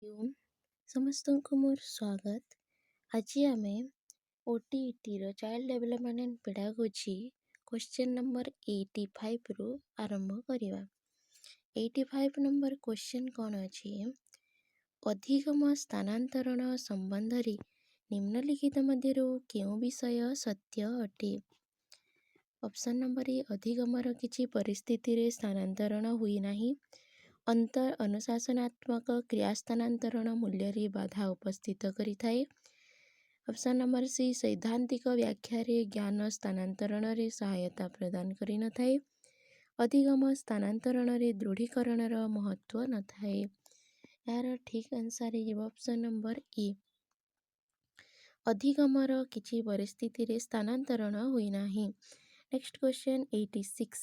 You ସମସ୍ତଙ୍କୁ ମୋର ସ୍ୱାଗତ। ଆଜି ଆମେ OTETର child development and pedagogy question number 85ରୁ ଆରମ୍ଭ କରିବା। 85 ନମ୍ବର କ୍ୱେଶ୍ଚନ୍ କ'ଣ ଅଛି? ଅଧିଗମ ସ୍ଥାନାନ୍ତରଣ ସମ୍ବନ୍ଧରେ ନିମ୍ନଲିଖିତ ମଧ୍ୟରୁ କେଉଁ ବିଷୟ ସତ୍ୟ ଅଟେ? ଅପସନ୍ ନମ୍ବର ଏ, ଅଧିଗମର କିଛି ପରିସ୍ଥିତିରେ ସ୍ଥାନାନ୍ତରଣ ହୁଏନାହିଁ। ଅନୁଶାସନାତ୍ମକ କ୍ରିୟା ସ୍ଥାନାନ୍ତରଣ ମୂଲ୍ୟରେ ବାଧା ଉପସ୍ଥିତ କରିଥାଏ। ଅପସନ୍ ନମ୍ବର ସି, ସୈଦ୍ଧାନ୍ତିକ ବ୍ୟାଖ୍ୟାରେ ଜ୍ଞାନ ସ୍ଥାନାନ୍ତରଣରେ ସହାୟତା ପ୍ରଦାନ କରିନଥାଏ। ଅଧିଗମ ସ୍ଥାନାନ୍ତରଣରେ ଦୃଢ଼ୀକରଣର ମହତ୍ତ୍ୱ ନଥାଏ। ଏହାର ଠିକ୍ ଆନ୍ସର୍ ହେଇଯିବ ଅପସନ୍ ନମ୍ବର ଏ। ଅଧିଗମର କିଛି ପରିସ୍ଥିତିରେ ସ୍ଥାନାନ୍ତରଣ ହୋଇନାହିଁ। Next question 86।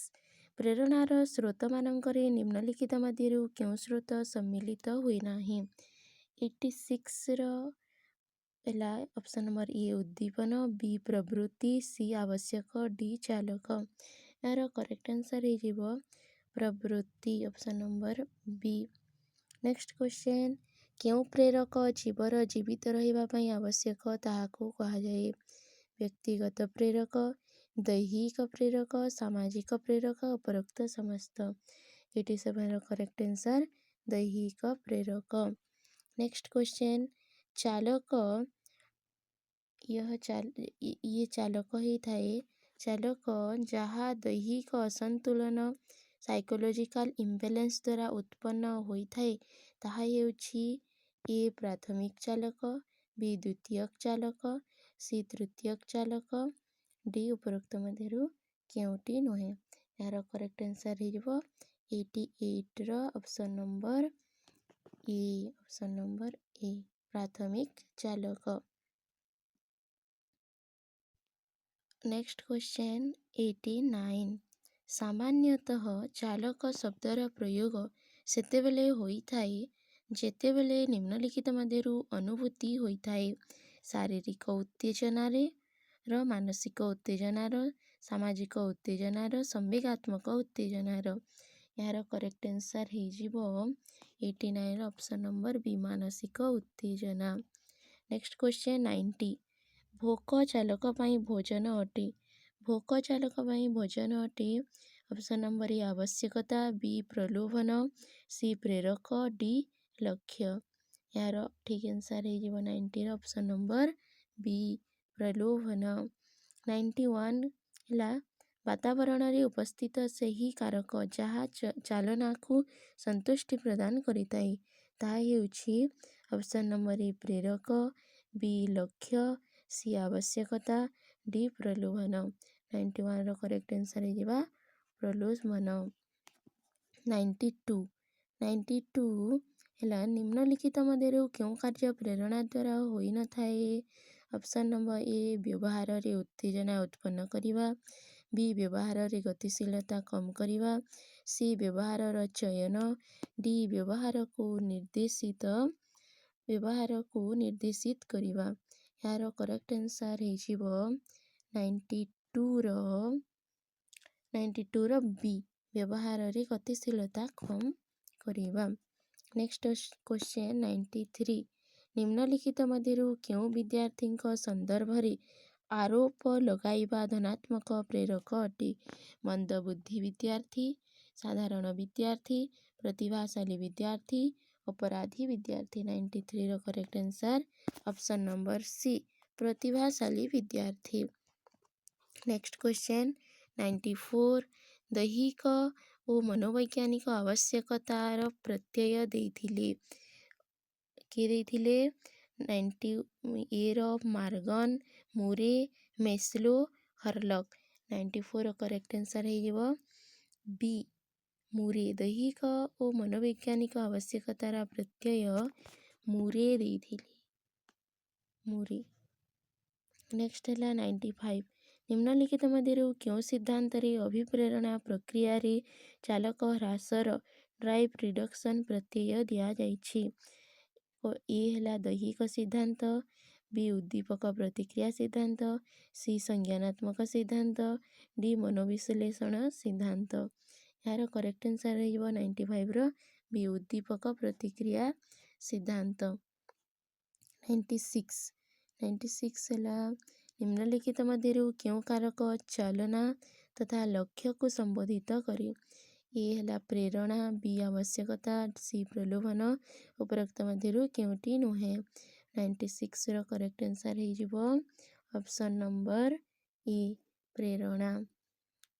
ପ୍ରେରଣାର ସ୍ରୋତମାନଙ୍କରେ ନିମ୍ନଲିଖିତ ମଧ୍ୟରୁ କେଉଁ ସ୍ରୋତ ସମ୍ମିଳିତ ହୁଏନାହିଁ? 86ର ହେଲା ଅପସନ୍ ନମ୍ବର ଏ ଉଦ୍ଦୀପନ, ବି ପ୍ରବୃତ୍ତି, ସି ଆବଶ୍ୟକ, ଡି ଚାଲକ। ଏହାର କରେକ୍ଟ ଆନ୍ସର୍ ହେଇଯିବ ପ୍ରବୃତ୍ତି, ଅପସନ୍ ନମ୍ବର ବି। ନେକ୍ସଟ କ୍ୱେଶ୍ଚନ୍, କେଉଁ ପ୍ରେରକ ଜୀବର ଜୀବିତ ରହିବା ପାଇଁ ଆବଶ୍ୟକ ତାହାକୁ କୁହାଯାଏ? ବ୍ୟକ୍ତିଗତ ପ୍ରେରକ, ଦୈହିକ ପ୍ରେରକ, ସାମାଜିକ ପ୍ରେରକ, ଉପରୋକ୍ତ ସମସ୍ତ। 87ର କରେକ୍ଟ ଆନ୍ସର୍ ଦୈହିକ ପ୍ରେରକ। ନେକ୍ସଟ କ୍ୱେଶ୍ଚନ୍, ଚାଲକ ଇଏ ଚାଲକ ହେଇଥାଏ। ଚାଲକ ଯାହା ଦୈହିକ ଅସନ୍ତୁଳନ ସାଇକୋଲୋଜିକାଲ ଇମ୍ବାଲାନ୍ସ ଦ୍ୱାରା ଉତ୍ପନ୍ନ ହୋଇଥାଏ ତାହା ହେଉଛି ଏ ପ୍ରାଥମିକ ଚାଲକ, ବି ଦ୍ୱିତୀୟକ ଚାଲକ, ସି ତୃତୀୟକ ଚାଲକ, ଡି ଉପରୋକ୍ତ ମଧ୍ୟରୁ କେଉଁଟି ନୁହେଁ? ଏହାର କରେକ୍ଟ ଆନ୍ସର୍ ହେଇଯିବ 88ର option number A, option number A ପ୍ରାଥମିକ ଚାଲକ। Next question 89। ସାମାନ୍ୟତଃ ଚାଲକ ଶବ୍ଦର ପ୍ରୟୋଗ ସେତେବେଳେ ହୋଇଥାଏ ଯେତେବେଳେ ନିମ୍ନଲିଖିତ ମଧ୍ୟରୁ ଅନୁଭୂତି ହୋଇଥାଏ: ଶାରୀରିକ ଉତ୍ତେଜନାର, ମାନସିକ ଉତ୍ତେଜନାର, ସାମାଜିକ ଉତ୍ତେଜନାର, ସମ୍ବେଗାତ୍ମକ ଉତ୍ତେଜନାର। ଏହାର କରେକ୍ଟ ଆନ୍ସର୍ ହେଇଯିବ 89ର ଅପସନ୍ ନମ୍ବର ବି, ମାନସିକ ଉତ୍ତେଜନା। Next question 90। ଭୋକ ଚାଲକ ପାଇଁ ଭୋଜନ ଅଟେ। ଭୋକ ଚାଲକ ପାଇଁ ଭୋଜନ ଅଟେ ଅପସନ୍ ନମ୍ବର ଏ ଆବଶ୍ୟକତା, ବି ପ୍ରଲୋଭନ, ସି ପ୍ରେରକ, ଡି ଲକ୍ଷ୍ୟ। ଏହାର ଠିକ୍ ଆନ୍ସର୍ ହେଇଯିବ 90ର ଅପସନ୍ ନମ୍ବର ବି, ପ୍ରଲୋଭନ। 91 ହେଲା ବାତାବରଣରେ ଉପସ୍ଥିତ ସେହି କାରକ ଯାହା ଚାଲନାକୁ ସନ୍ତୁଷ୍ଟି ପ୍ରଦାନ କରିଥାଏ ତାହା ହେଉଛି ଅପସନ୍ ନମ୍ବର ଏ ପ୍ରେରକ, ବି ଲକ୍ଷ୍ୟ, ସି ଆବଶ୍ୟକତା, ଡି ପ୍ରଲୋଭନ। 91ର କରେକ୍ଟ ଆନ୍ସର୍ ହେଇଯିବା ପ୍ରଲୋଭନ। 92 ହେଲା ନିମ୍ନଲିଖିତ ମଧ୍ୟରୁ କେଉଁ କାର୍ଯ୍ୟ ପ୍ରେରଣା ଦ୍ୱାରା ହୋଇନଥାଏ? ଅପସନ୍ ନମ୍ବର ଏ ବ୍ୟବହାରରେ ଉତ୍ତେଜନା ଉତ୍ପନ୍ନ କରିବା, ବି ବ୍ୟବହାରରେ ଗତିଶୀଳତା କମ୍ କରିବା, ସି ବ୍ୟବହାରର ଚୟନ, ଡି ବ୍ୟବହାରକୁ ନିର୍ଦ୍ଦେଶିତ କରିବା। ଏହାର କରେକ୍ଟ ଆନ୍ସର୍ ହେଇଯିବ 92ର ବି, ବ୍ୟବହାରରେ ଗତିଶୀଳତା କମ୍ କରିବା। Next question 93। ନିମ୍ନଲିଖିତ ମଧ୍ୟରୁ କେଉଁ ବିଦ୍ୟାର୍ଥୀଙ୍କ ସନ୍ଦର୍ଭରେ ଆରୋପ ଲଗାଇବା ଧନାତ୍ମକ ପ୍ରେରକ ଅଟେ? ମନ୍ଦବୁଦ୍ଧି ବିଦ୍ୟାର୍ଥୀ, ସାଧାରଣ ବିଦ୍ୟାର୍ଥୀ, ପ୍ରତିଭାଶାଳୀ ବିଦ୍ୟାର୍ଥୀ, ଅପରାଧୀ ବିଦ୍ୟାର୍ଥୀ। 93ର correct answer option number C, ପ୍ରତିଭାଶାଳୀ ବିଦ୍ୟାର୍ଥୀ। Next question 94। ଦୈହିକ ଓ ମନୋବୈଜ୍ଞାନିକ ଆବଶ୍ୟକତାର ପ୍ରତ୍ୟୟ ଦେଇଥିଲେ? କିଏ ଦେଇଥିଲେ? 90 ର ମର୍ଗାନ, ମୁରେ, ମାସ୍ଲୋ, ହର୍ଲକ୍। 94ର କରେକ୍ଟ ଆନ୍ସର୍ ହେଇଯିବ ବି, ମୁରେ। ଦୈହିକ ଓ ମନୋବୈଜ୍ଞାନିକ ଆବଶ୍ୟକତାର ପ୍ରତ୍ୟୟ ମୁରେ ଦେଇଥିଲେ, ମୁରେ। ନେକ୍ସଟ ହେଲା 95। ନିମ୍ନଲିଖିତ ମଧ୍ୟରୁ କେଉଁ ସିଦ୍ଧାନ୍ତରେ ଅଭିପ୍ରେରଣା ପ୍ରକ୍ରିୟାରେ ଚାଲକ ହ୍ରାସର ଡ୍ରାଇଭ୍ ରିଡକ୍ସନ୍ ପ୍ରତ୍ୟୟ ଦିଆଯାଇଛି? ଏ ହେଲା ଦୈହିକ ସିଦ୍ଧାନ୍ତ, ବି ଉଦ୍ଦୀପକ ପ୍ରତିକ୍ରିୟା ସିଦ୍ଧାନ୍ତ, ସି ସଂଜ୍ଞାନାତ୍ମକ ସିଦ୍ଧାନ୍ତ, ଡି ମନୋବିଶ୍ଳେଷଣ ସିଦ୍ଧାନ୍ତ। ଏହାର କରେକ୍ଟ ଆନ୍ସର୍ ହେଇଯିବ 95ର ବି, ଉଦ୍ଦୀପକ ପ୍ରତିକ୍ରିୟା ସିଦ୍ଧାନ୍ତ। 96 ହେଲା ନିମ୍ନଲିଖିତ ମଧ୍ୟରୁ କେଉଁ କାରକ ଚାଲନା ତଥା ଲକ୍ଷ୍ୟକୁ ସମ୍ବୋଧିତ କରେ? ଏ ହେଲା ପ୍ରେରଣା, ବି ଆବଶ୍ୟକତା, ସି ପ୍ରଲୋଭନ। ଉପରୋକ୍ତ ମଧ୍ୟରୁ କେଉଁଟି ନୁହେଁ? 96ର କରେକ୍ଟ ଆନ୍ସର ହେଇଯିବ ଅପସନ୍ ନମ୍ବର ଏ ପ୍ରେରଣା।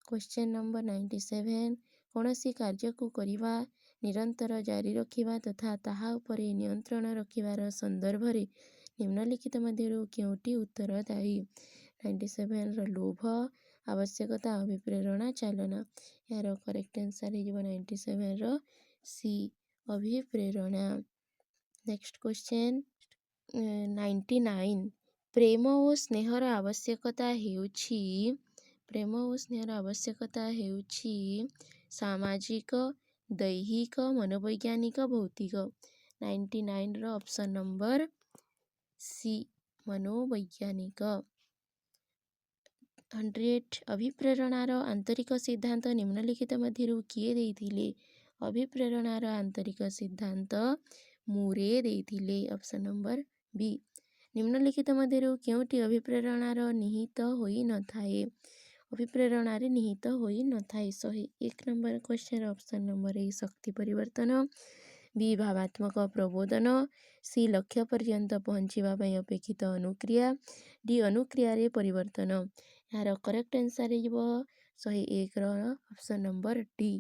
କ୍ୱେଶ୍ଚନ୍ ନମ୍ବର 97 କୌଣସି କାର୍ଯ୍ୟକୁ କରିବା, ନିରନ୍ତର ଜାରି ରଖିବା ତଥା ତାହା ଉପରେ ନିୟନ୍ତ୍ରଣ ରଖିବାର ସନ୍ଦର୍ଭରେ ନିମ୍ନଲିଖିତ ମଧ୍ୟରୁ କେଉଁଟି ଉତ୍ତରଦାୟୀ? 97ର ଲୋଭ, ଆବଶ୍ୟକତା, ଅଭିପ୍ରେରଣା, ଚାଲନା। ଏହାର କରେକ୍ଟ ଆନ୍ସର ହେଇଯିବ 97ର ସି ଅଭିପ୍ରେରଣା। ନେକ୍ସଟ କ୍ୱେଶ୍ଚନ୍ 99 ପ୍ରେମ ଓ ସ୍ନେହର ଆବଶ୍ୟକତା ହେଉଛି ସାମାଜିକ, ଦୈହିକ, ମନୋବୈଜ୍ଞାନିକ, ଭୌତିକ। 99ର ଅପସନ୍ ନମ୍ବର ସି ମନୋବୈଜ୍ଞାନିକ। 100 ଅଭିପ୍ରେରଣାର ଆନ୍ତରିକ ସିଦ୍ଧାନ୍ତ ନିମ୍ନଲିଖିତ ମଧ୍ୟରୁ କିଏ ଦେଇଥିଲେ? ଅଭିପ୍ରେରଣାର ଆନ୍ତରିକ ସିଦ୍ଧାନ୍ତ ମୁରେ ଦେଇଥିଲେ। Option number B. ନିମ୍ନଲିଖିତ ମଧ୍ୟରୁ କେଉଁଟି ଅଭିପ୍ରେରଣାରେ ନିହିତ ହୋଇନଥାଏ? 101 ନମ୍ବର କ୍ୱେଶ୍ଚନ୍ ଅପସନ୍ ନମ୍ବର ଏ ଶକ୍ତି ପରିବର୍ତ୍ତନ, ବି ଭାବାତ୍ମକ ପ୍ରବୋଧନ, ସି ଲକ୍ଷ୍ୟ ପର୍ଯ୍ୟନ୍ତ ପହଞ୍ଚିବା ପାଇଁ ଅପେକ୍ଷିତ ଅନୁକ୍ରିୟା, ଡି ଅନୁକ୍ରିୟାରେ ପରିବର୍ତ୍ତନ। ଏହାର କରେକ୍ଟ ଆନ୍ସର ହେଇଯିବ 101ର ଅପସନ୍ ନମ୍ବର ଡି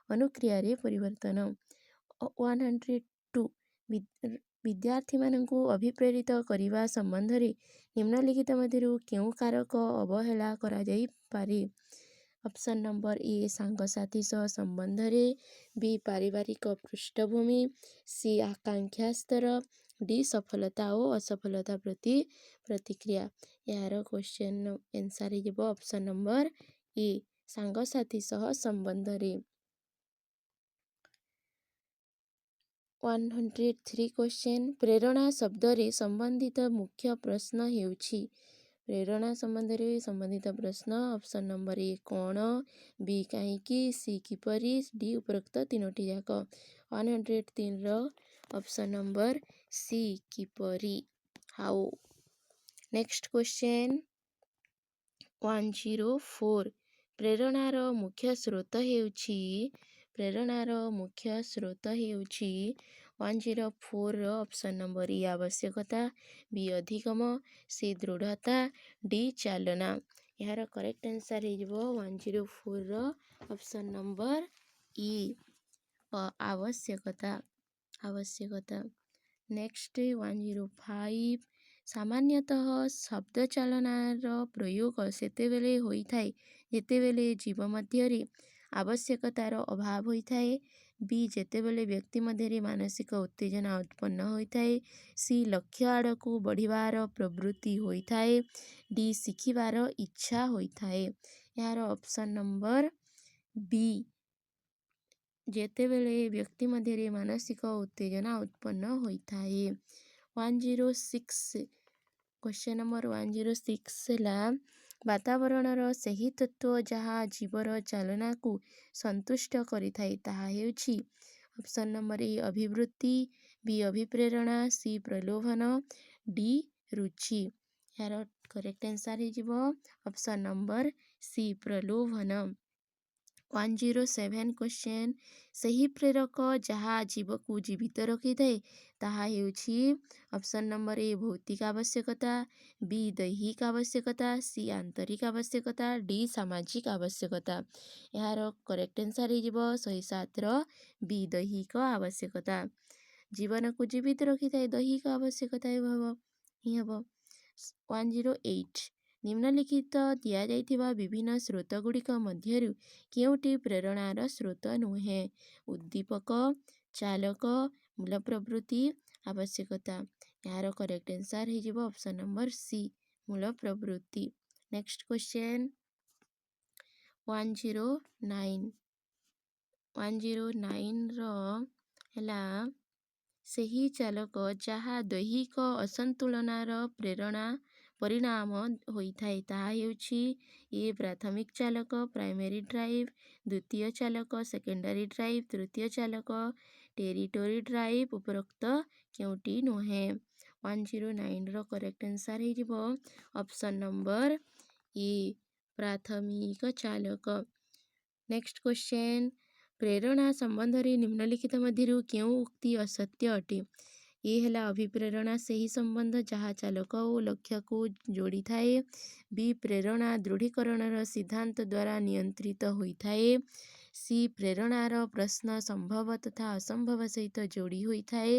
ଅନୁକ୍ରିୟାରେ ପରିବର୍ତ୍ତନ। 102 ବିଦ୍ୟାର୍ଥୀମାନଙ୍କୁ ଅଭିପ୍ରେରିତ କରିବା ସମ୍ବନ୍ଧରେ ନିମ୍ନଲିଖିତ ମଧ୍ୟରୁ କେଉଁ କାରକ ଅବହେଳା କରାଯାଇପାରେ? ଅପସନ୍ ନମ୍ବର ଏ ସାଙ୍ଗସାଥୀ ସହ ସମ୍ବନ୍ଧରେ, ବି ପାରିବାରିକ ପୃଷ୍ଠଭୂମି, ସି ଆକାଂକ୍ଷା ସ୍ତର, ଡି ସଫଳତା ଓ ଅସଫଳତା ପ୍ରତି ପ୍ରତିକ୍ରିୟା। ଏହାର କ୍ୱେଶ୍ଚନ୍ ଆନ୍ସର ହେଇଯିବ ଅପସନ୍ ନମ୍ବର ଏ ସାଙ୍ଗସାଥୀ ସହ ସମ୍ବନ୍ଧରେ। 103 କ୍ୱେଶ୍ଚନ୍ ପ୍ରେରଣା ଶବ୍ଦରେ ସମ୍ବନ୍ଧିତ ମୁଖ୍ୟ ପ୍ରଶ୍ନ ହେଉଛି? ପ୍ରେରଣା ସମ୍ବନ୍ଧରେ ସମ୍ବନ୍ଧିତ ପ୍ରଶ୍ନ ଅପସନ୍ ନମ୍ବର ଏ କ'ଣ, ବି କାହିଁକି, ସି କିପରି, ଡି ଉପରୋକ୍ତ ତିନୋଟି ଯାକ। 103ର ଅପସନ୍ ନମ୍ବର ସି କିପରି, ହାଉ। ନେକ୍ସଟ କ୍ୱେଶ୍ଚନ୍ 104 ପ୍ରେରଣାର ମୁଖ୍ୟ ସ୍ରୋତ ହେଉଛି? 104ର ଅପସନ୍ ନମ୍ବର ଏ ଆବଶ୍ୟକତା, ବି ଅଧିଗମ, ସି ଦୃଢ଼ତା, ଡି ଚାଲନା। ଏହାର କରେକ୍ଟ ଆନ୍ସର ହେଇଯିବ 104ର ଅପସନ୍ ନମ୍ବର ଇ ଆବଶ୍ୟକତା। ନେକ୍ସଟ 105 ସାମାନ୍ୟତଃ ଶବ୍ଦ ଚାଳନାର ପ୍ରୟୋଗ ସେତେବେଳେ ହୋଇଥାଏ ଯେତେବେଳେ ଜୀବ ମଧ୍ୟରେ ଆବଶ୍ୟକତାର ଅଭାବ ହୋଇଥାଏ, ବି ଯେତେବେଳେ ବ୍ୟକ୍ତି ମଧ୍ୟରେ ମାନସିକ ଉତ୍ତେଜନା ଉତ୍ପନ୍ନ ହୋଇଥାଏ, ସି ଲକ୍ଷ୍ୟ ଆଡ଼କୁ ବଢ଼ିବାର ପ୍ରବୃତ୍ତି ହୋଇଥାଏ, ଡି ଶିଖିବାର ଇଚ୍ଛା ହୋଇଥାଏ। ଏହାର ଅପସନ୍ ନମ୍ବର ବି ଯେତେବେଳେ ବ୍ୟକ୍ତି ମଧ୍ୟରେ ମାନସିକ ଉତ୍ତେଜନା ଉତ୍ପନ୍ନ ହୋଇଥାଏ। 106 କ୍ୱେଶ୍ଚନ୍ ନମ୍ବର 106 ହେଲା ବାତାବରଣର ସେହି ତତ୍ତ୍ୱ ଯାହା ଜୀବର ଚାଲନାକୁ ସନ୍ତୁଷ୍ଟ କରିଥାଏ ତାହା ହେଉଛି? ଅପସନ୍ ନମ୍ବର ଏ ଅଭିବୃତ୍ତି, ବି ଅଭିପ୍ରେରଣା, ସି ପ୍ରଲୋଭନ, ଡି ରୁଚି। ଏହାର କରେକ୍ଟ ଆନ୍ସର ହେଇଯିବ ଅପସନ୍ ନମ୍ବର ସି ପ୍ରଲୋଭନ। 107 କ୍ୱେଶ୍ଚନ୍ ସେହି ପ୍ରେରକ ଯାହା ଜୀବକୁ ଜୀବିତ ରଖିଥାଏ ତାହା ହେଉଛି? ଅପସନ୍ ନମ୍ବର ଏ ଭୌତିକ ଆବଶ୍ୟକତା, ବି ଦୈହିକ ଆବଶ୍ୟକତା, ସି ଆନ୍ତରିକ ଆବଶ୍ୟକତା, ଡି ସାମାଜିକ ଆବଶ୍ୟକତା। ଏହାର କରେକ୍ଟ ଆନ୍ସର ହେଇଯିବ 107ର ବି ଦୈହିକ ଆବଶ୍ୟକତା। ଜୀବନକୁ ଜୀବିତ ରଖିଥାଏ ଦୈହିକ ଆବଶ୍ୟକତା ହିଁ ହେବ। 108 ନିମ୍ନଲିଖିତ ଦିଆଯାଇଥିବା ବିଭିନ୍ନ ସ୍ରୋତଗୁଡ଼ିକ ମଧ୍ୟରୁ କେଉଁଟି ପ୍ରେରଣାର ସ୍ରୋତ ନୁହେଁ? ଉଦ୍ଦୀପକ, ଚାଲକ, ମୂଳ ପ୍ରବୃତ୍ତି, ଆବଶ୍ୟକତା। ଏହାର କରେକ୍ଟ ଆନ୍ସର ହେଇଯିବ ଅପସନ୍ ନମ୍ବର ସି ମୂଳ ପ୍ରବୃତ୍ତି। ନେକ୍ସଟ କ୍ୱେଶ୍ଚନ୍ 109ର ହେଲା ସେହି ଚାଲକ ଯାହା ଦୈହିକ ଅସନ୍ତୁଳନର ପରିଣାମ ହୋଇଥାଏ ତାହା ହେଉଛି? ଏ ପ୍ରାଥମିକ ଚାଲକ ପ୍ରାଇମେରୀ ଡ୍ରାଇଭ୍, ଦ୍ୱିତୀୟ ଚାଲକ ସେକେଣ୍ଡାରୀ ଡ୍ରାଇଭ୍, ତୃତୀୟ ଚାଲକ ଟେରିଟୋରୀ ଡ୍ରାଇଭ୍। ଉପରୋକ୍ତ କେଉଁଟି ନୁହେଁ। 109ର କରେକ୍ଟ ଆନ୍ସର୍ ହେଇଯିବ ଅପସନ୍ ନମ୍ବର ଏ ପ୍ରାଥମିକ ଚାଲକ। ନେକ୍ସଟ କ୍ୱେଶ୍ଚନ୍, ପ୍ରେରଣା ସମ୍ବନ୍ଧରେ ନିମ୍ନଲିଖିତ ମଧ୍ୟରୁ କେଉଁ ଉକ୍ତି ଅସତ୍ୟ ଅଟେ? ଏ ହେଲା ଅଭିପ୍ରେରଣା ସେହି ସମ୍ବନ୍ଧ ଯାହା ଚାଲକ ଓ ଲକ୍ଷ୍ୟକୁ ଯୋଡ଼ିଥାଏ। ବି ପ୍ରେରଣା ଦୃଢ଼ୀକରଣର ସିଦ୍ଧାନ୍ତ ଦ୍ୱାରା ନିୟନ୍ତ୍ରିତ ହୋଇଥାଏ। ସି ପ୍ରେରଣାର ପ୍ରଶ୍ନ ସମ୍ଭବ ତଥା ଅସମ୍ଭବ ସହିତ ଯୋଡ଼ି ହୋଇଥାଏ।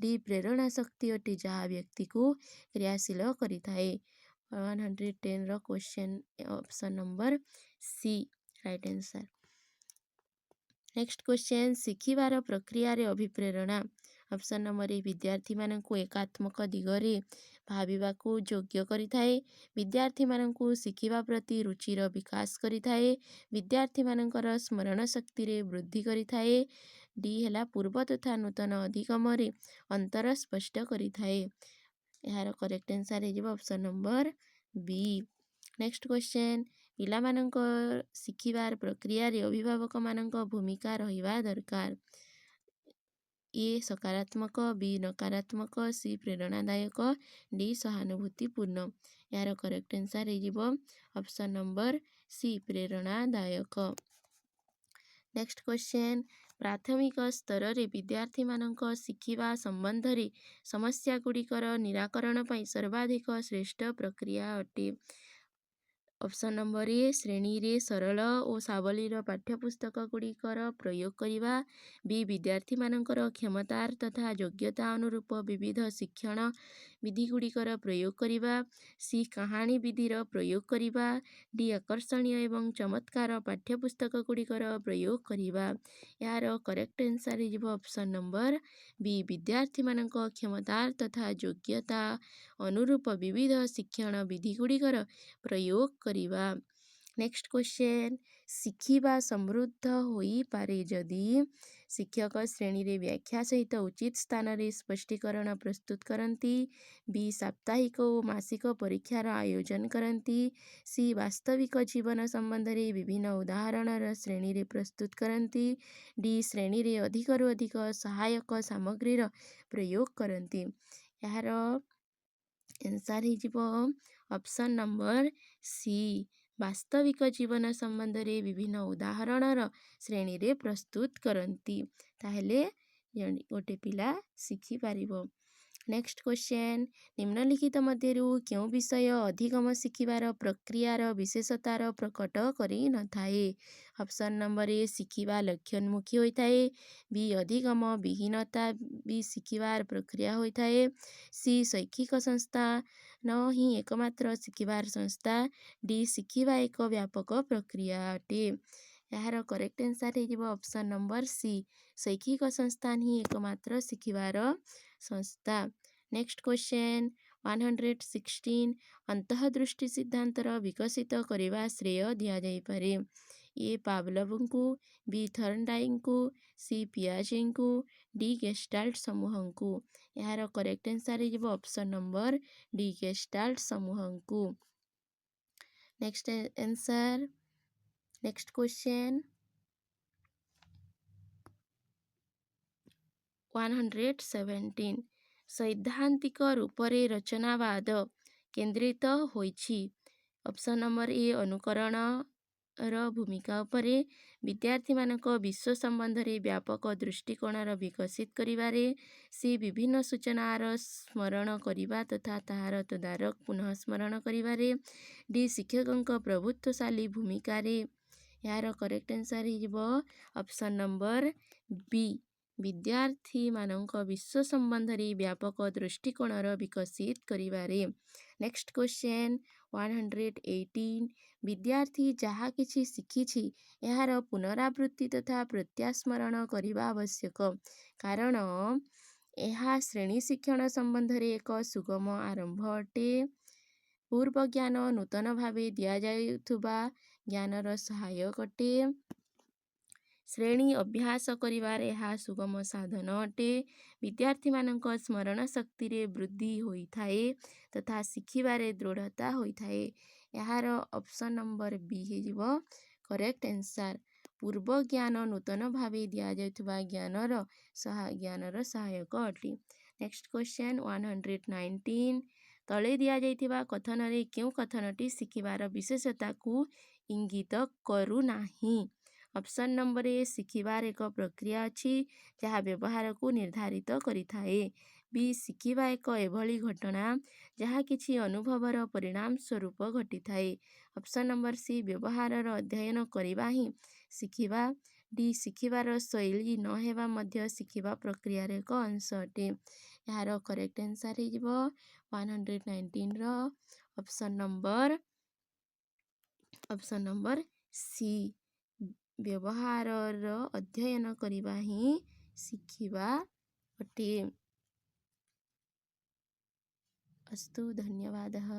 ଡି ପ୍ରେରଣା ଶକ୍ତି ଅଟେ ଯାହା ବ୍ୟକ୍ତିକୁ କ୍ରିୟାଶୀଳ କରିଥାଏ। 110ର question option number C right answer. Next question, ଶିଖିବାର ପ୍ରକ୍ରିୟାରେ ଅଭିପ୍ରେରଣା ଅପସନ୍ ନମ୍ବର ଏ ବିଦ୍ୟାର୍ଥୀମାନଙ୍କୁ ଏକାତ୍ମକ ଦିଗରେ ଭାବିବାକୁ ଯୋଗ୍ୟ କରିଥାଏ। ବିଦ୍ୟାର୍ଥୀମାନଙ୍କୁ ଶିଖିବା ପ୍ରତି ରୁଚିର ବିକାଶ କରିଥାଏ। ବିଦ୍ୟାର୍ଥୀମାନଙ୍କର ସ୍ମରଣ ଶକ୍ତିରେ ବୃଦ୍ଧି କରିଥାଏ। ଡି ହେଲା ପୂର୍ବ ତଥା ନୂତନ ଅଧିଗମରେ ଅନ୍ତର ସ୍ପଷ୍ଟ କରିଥାଏ। ଏହାର କରେକ୍ଟ ଆନ୍ସର୍ ହେଇଯିବ ଅପସନ୍ ନମ୍ବର ବି। ନେକ୍ସଟ କ୍ୱେଶ୍ଚନ୍, ପିଲାମାନଙ୍କ ଶିଖିବାର ପ୍ରକ୍ରିୟାରେ ଅଭିଭାବକମାନଙ୍କ ଭୂମିକା ରହିବା ଦରକାର। ଏ ସକାରାତ୍ମକ, ବି ନକାରାତ୍ମକ, ସି ପ୍ରେରଣାଦାୟକ, ଡି ସହାନୁଭୂତିପୂର୍ଣ୍ଣ। ଏହାର କରେକ୍ଟ ଆନ୍ସର୍ ହେଇଯିବ ଅପସନ୍ ନମ୍ବର ସି ପ୍ରେରଣାଦାୟକ। ନେକ୍ସଟ କ୍ୱେଶ୍ଚନ୍, ପ୍ରାଥମିକ ସ୍ତରରେ ବିଦ୍ୟାର୍ଥୀମାନଙ୍କ ଶିଖିବା ସମ୍ବନ୍ଧରେ ସମସ୍ୟାଗୁଡ଼ିକର ନିରାକରଣ ପାଇଁ ସର୍ବାଧିକ ଶ୍ରେଷ୍ଠ ପ୍ରକ୍ରିୟା ଅଟେ। ଅପସନ୍ ନମ୍ବର ଏ ଶ୍ରେଣୀରେ ସରଳ ଓ ସାବଲୀଳ ପାଠ୍ୟପୁସ୍ତକଗୁଡ଼ିକର ପ୍ରୟୋଗ କରିବା। ବି ବିଦ୍ୟାର୍ଥୀମାନଙ୍କର କ୍ଷମତା ତଥା ଯୋଗ୍ୟତା ଅନୁରୂପ ବିବିଧ ଶିକ୍ଷଣ ବିଧିଗୁଡ଼ିକର ପ୍ରୟୋଗ କରିବା। ସି କାହାଣୀ ବିଧିର ପ୍ରୟୋଗ କରିବା। ଡି ଆକର୍ଷଣୀୟ ଏବଂ ଚମତ୍କାର ପାଠ୍ୟପୁସ୍ତକଗୁଡ଼ିକର ପ୍ରୟୋଗ କରିବା। ଏହାର କରେକ୍ଟ ଆନ୍ସର୍ ହେଇଯିବ ଅପସନ୍ ନମ୍ବର ବି ବିଦ୍ୟାର୍ଥୀମାନଙ୍କ କ୍ଷମତା ତଥା ଯୋଗ୍ୟତା ଅନୁରୂପ ବିବିଧ ଶିକ୍ଷଣ ବିଧିଗୁଡ଼ିକର ପ୍ରୟୋଗ କରିବା। ନେକ୍ସଟ କ୍ୱେଶ୍ଚନ୍, ଶିଖିବା ସମୃଦ୍ଧ ହୋଇପାରେ ଯଦି ଶିକ୍ଷକ ଶ୍ରେଣୀରେ ବ୍ୟାଖ୍ୟା ସହିତ ଉଚିତ ସ୍ଥାନରେ ସ୍ପଷ୍ଟୀକରଣ ପ୍ରସ୍ତୁତ କରନ୍ତି। ବି ସାପ୍ତାହିକ ଓ ମାସିକ ପରୀକ୍ଷାର ଆୟୋଜନ କରନ୍ତି। ସି ବାସ୍ତବିକ ଜୀବନ ସମ୍ବନ୍ଧରେ ବିଭିନ୍ନ ଉଦାହରଣର ଶ୍ରେଣୀରେ ପ୍ରସ୍ତୁତ କରନ୍ତି। ଡି ଶ୍ରେଣୀରେ ଅଧିକରୁ ଅଧିକ ସହାୟକ ସାମଗ୍ରୀର ପ୍ରୟୋଗ କରନ୍ତି। ଏହାର ଆନ୍ସର୍ ହେଇଯିବ ଅପସନ୍ ନମ୍ବର ସି ବାସ୍ତବିକ ଜୀବନ ସମ୍ବନ୍ଧରେ ବିଭିନ୍ନ ଉଦାହରଣର ଶ୍ରେଣୀରେ ପ୍ରସ୍ତୁତ କରନ୍ତି। ତାହେଲେ ଗୋଟେ ପିଲା ଶିଖିପାରିବ। ନେକ୍ସଟ କ୍ୱେଶ୍ଚନ୍, ନିମ୍ନଲିଖିତ ମଧ୍ୟରୁ କେଉଁ ବିଷୟ ଅଧିଗମ ଶିଖିବାର ପ୍ରକ୍ରିୟାର ବିଶେଷତାର ପ୍ରକଟ କରିନଥାଏ? ଅପସନ୍ ନମ୍ବର ଏ ଶିଖିବା ଲକ୍ଷ୍ୟୋନ୍ମୁଖୀ ହୋଇଥାଏ। ବି ଅଧିଗମ ବିହୀନତା ବି ଶିଖିବାର ପ୍ରକ୍ରିୟା ହୋଇଥାଏ। ସି ଶୈକ୍ଷିକ ସଂସ୍ଥାନ ହିଁ ଏକମାତ୍ର ଶିଖିବାର ସଂସ୍ଥା। ଡି ଶିଖିବା ଏକ ବ୍ୟାପକ ପ୍ରକ୍ରିୟା ଅଟେ। ଏହାର କରେକ୍ଟ ଆନ୍ସର୍ ହେଇଯିବ ଅପସନ୍ ନମ୍ବର ସି ଶୈକ୍ଷିକ ସଂସ୍ଥାନ ହିଁ ଏକମାତ୍ର ଶିଖିବାର ସଂସ୍ଥା। ନେକ୍ସଟ କ୍ୱେଶ୍ଚନ୍, 116 ଅନ୍ତଃଦୃଷ୍ଟି ସିଦ୍ଧାନ୍ତର ବିକଶିତ କରିବା ଶ୍ରେୟ ଦିଆଯାଇପାରେ। ଏ ପାଭଲୋଭଙ୍କୁ, ବି ଥର୍ନଡାଇକଙ୍କୁ, ସି ପିଆଜେଙ୍କୁ, ଡି ଗେଷ୍ଟାଲ୍ଟ ସମୂହଙ୍କୁ। ଏହାର କରେକ୍ଟ ଆନ୍ସର୍ ହେଇଯିବ ଅପସନ୍ ନମ୍ବର ଡି ଗେଷ୍ଟାଲ୍ଟ ସମୂହଙ୍କୁ। ନେକ୍ସଟ ଆନ୍ସର୍, ନେକ୍ସଟ କ୍ୱେଶ୍ଚନ୍ 117 ସୈଦ୍ଧାନ୍ତିକ ରୂପରେ ରଚନାବାଦ କେନ୍ଦ୍ରିତ ହୋଇଛି। ଅପସନ୍ ନମ୍ବର ଏ ଅନୁକରଣର ଭୂମିକା ଉପରେ। ବିଦ୍ୟାର୍ଥୀମାନଙ୍କ ବିଶ୍ୱ ସମ୍ବନ୍ଧରେ ବ୍ୟାପକ ଦୃଷ୍ଟିକୋଣର ବିକଶିତ କରିବାରେ। ସି ବିଭିନ୍ନ ସୂଚନାର ସ୍ମରଣ କରିବା ତଥା ତାହାର ତଦାରଖ ପୁନଃ ସ୍ମରଣ କରିବାରେ। ଡି ଶିକ୍ଷକଙ୍କ ପ୍ରଭୁତ୍ୱଶାଳୀ ଭୂମିକାରେ। ଏହାର କରେକ୍ଟ ଆନ୍ସର୍ ହେଇଯିବ ଅପସନ୍ ନମ୍ବର ବି ବିଦ୍ୟାର୍ଥୀମାନଙ୍କ ବିଶ୍ୱ ସମ୍ବନ୍ଧରେ ବ୍ୟାପକ ଦୃଷ୍ଟିକୋଣର ବିକଶିତ କରିବାରେ। ନେକ୍ସଟ କ୍ୱେଶ୍ଚନ୍ 118 ବିଦ୍ୟାର୍ଥୀ ଯାହା କିଛି ଶିଖିଛି ଏହାର ପୁନରାବୃତ୍ତି ତଥା ପ୍ରତ୍ୟାସ୍ମରଣ କରିବା ଆବଶ୍ୟକ, କାରଣ ଏହା ଶ୍ରେଣୀ ଶିକ୍ଷଣ ସମ୍ବନ୍ଧରେ ଏକ ସୁଗମ ଆରମ୍ଭ ଅଟେ। ପୂର୍ବ ଜ୍ଞାନ ନୂତନ ଭାବେ ଦିଆଯାଉଥିବା ଜ୍ଞାନର ସହାୟକ ଅଟେ। ଶ୍ରେଣୀ ଅଭ୍ୟାସ କରିବାରେ ଏହା ସୁଗମ ସାଧନ ଅଟେ। ବିଦ୍ୟାର୍ଥୀମାନଙ୍କ ସ୍ମରଣ ଶକ୍ତିରେ ବୃଦ୍ଧି ହୋଇଥାଏ ତଥା ଶିଖିବାରେ ଦୃଢ଼ତା ହୋଇଥାଏ। ଏହାର ଅପସନ୍ ନମ୍ବର ବି ହେଇଯିବ କରେକ୍ଟ ଆନ୍ସର୍। ପୂର୍ବ ଜ୍ଞାନ ନୂତନ ଭାବେ ଦିଆଯାଉଥିବା ଜ୍ଞାନର ସହାୟକ ଅଟେ। नेक्स्ट क्वेश्चन 119 तले दिया जाइथिबा कथनरे केउ कथनटी शिखिबार विशेषता को इंगित करू नाही। ऑप्शन नंबर ए शिखिबार एक प्रक्रिया अछि जहाँ व्यवहार को निर्धारित करिथाए। बी शिखिबा एक एभली घटना जहाँ किछि अनुभवर परिणाम स्वरूप घटिथाए। ऑप्शन नंबर सी व्यवहार अध्ययन करिबा ही शिखिबा। डी शिखिबार शैली न हेबा मध्य शिखिबा प्रक्रिया एक अंश अटे। यार करेक्ट आंसर हो 119 रो ऑप्शन नंबर सी व्यवहार अध्ययन करिबा ही शिखिबा अटे। अस्तु धन्यवादः।